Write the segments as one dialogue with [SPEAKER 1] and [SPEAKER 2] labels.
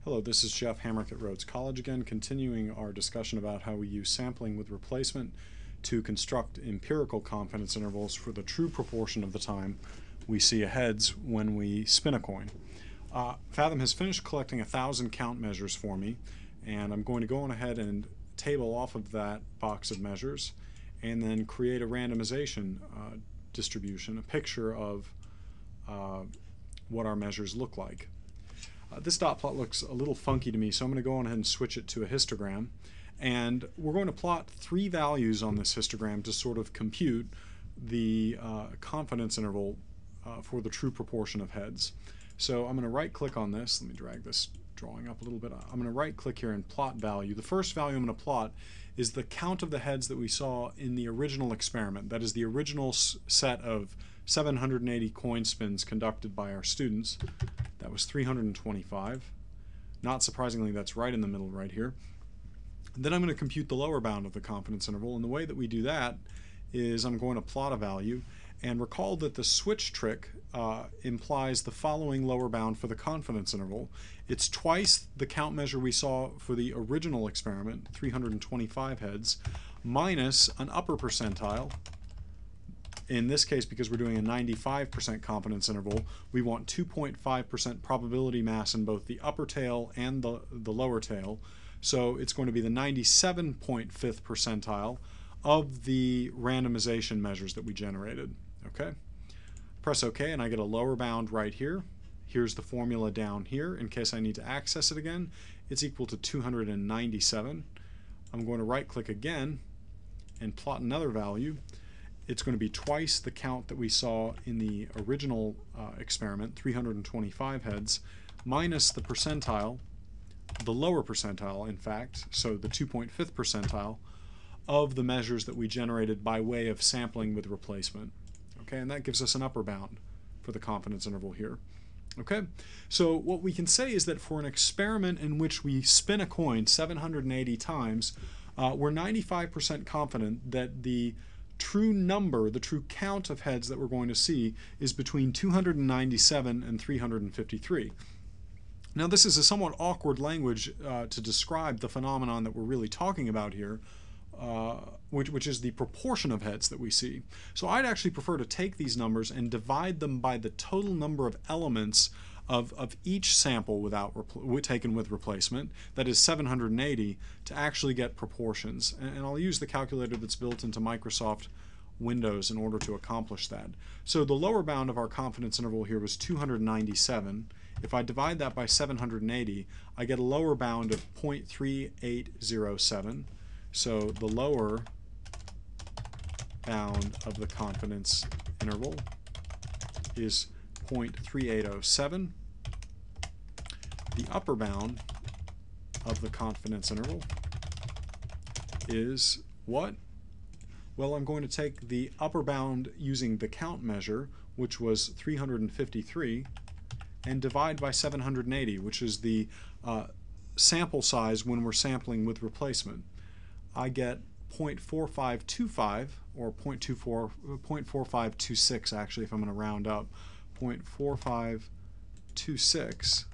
[SPEAKER 1] Hello, this is Jeff Hamrick at Rhodes College again, continuing our discussion about how we use sampling with replacement to construct empirical confidence intervals for the true proportion of the time we see a heads when we spin a coin. Fathom has finished collecting 1,000 count measures for me, and I'm going to go on ahead and table off of that box of measures and then create a randomization distribution, a picture of what our measures look like. This dot plot looks a little funky to me, so I'm going to go on ahead and switch it to a histogram. And we're going to plot three values on this histogram to sort of compute the confidence interval for the true proportion of heads. So I'm going to right click on this. Let me drag this drawing up a little bit. I'm going to right click here and plot value. The first value I'm going to plot is the count of the heads that we saw in the original experiment. That is the original set of 780 coin spins conducted by our students. That was 325. Not surprisingly, that's right in the middle right here. Then I'm going to compute the lower bound of the confidence interval, and the way that we do that is I'm going to plot a value, and recall that the switch trick implies the following lower bound for the confidence interval. It's twice the count measure we saw for the original experiment, 325 heads, minus an upper percentile. In this case, because we're doing a 95% confidence interval, we want 2.5% probability mass in both the upper tail and the lower tail. So it's going to be the 97.5th percentile of the randomization measures that we generated. Okay? Press OK, and I get a lower bound right here. Here's the formula down here in case I need to access it again. It's equal to 297. I'm going to right-click again and plot another value. It's going to be twice the count that we saw in the original experiment, 325 heads, minus the percentile, the lower percentile in fact, so the 2.5th percentile of the measures that we generated by way of sampling with replacement. Okay, and that gives us an upper bound for the confidence interval here. Okay, so what we can say is that for an experiment in which we spin a coin 780 times, we're 95% confident that the true number, the true count of heads that we're going to see is between 297 and 353. Now this is a somewhat awkward language to describe the phenomenon that we're really talking about here, which is the proportion of heads that we see. So I'd actually prefer to take these numbers and divide them by the total number of elements of each sample taken with replacement, that is 780, to actually get proportions. And I'll use the calculator that's built into Microsoft Windows in order to accomplish that. So the lower bound of our confidence interval here was 297. If I divide that by 780, I get a lower bound of 0.3807. So the lower bound of the confidence interval is 0.3807. The upper bound of the confidence interval is what? Well, I'm going to take the upper bound using the count measure, which was 353, and divide by 780, which is the sample size when we're sampling with replacement. I get 0.4525, or 0.4526 actually, if I'm going to round up, 0.4526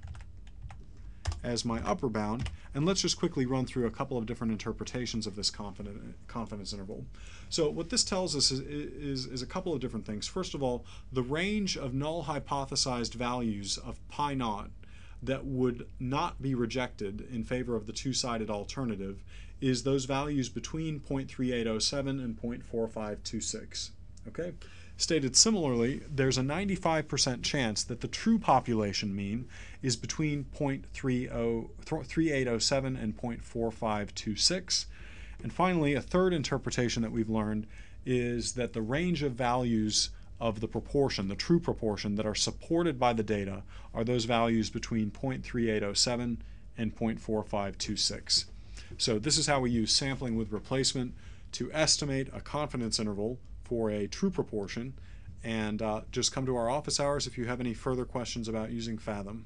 [SPEAKER 1] as my upper bound. And let's just quickly run through a couple of different interpretations of this confidence interval. So what this tells us is a couple of different things. First of all, the range of null hypothesized values of pi naught that would not be rejected in favor of the two-sided alternative is those values between 0.3807 and 0.4526. Okay? Stated similarly, there's a 95% chance that the true population mean is between 0.3807 and 0.4526. And finally, a third interpretation that we've learned is that the range of values of the proportion, the true proportion, that are supported by the data are those values between 0.3807 and 0.4526. So this is how we use sampling with replacement to estimate a confidence interval for a true proportion, and just come to our office hours if you have any further questions about using Fathom.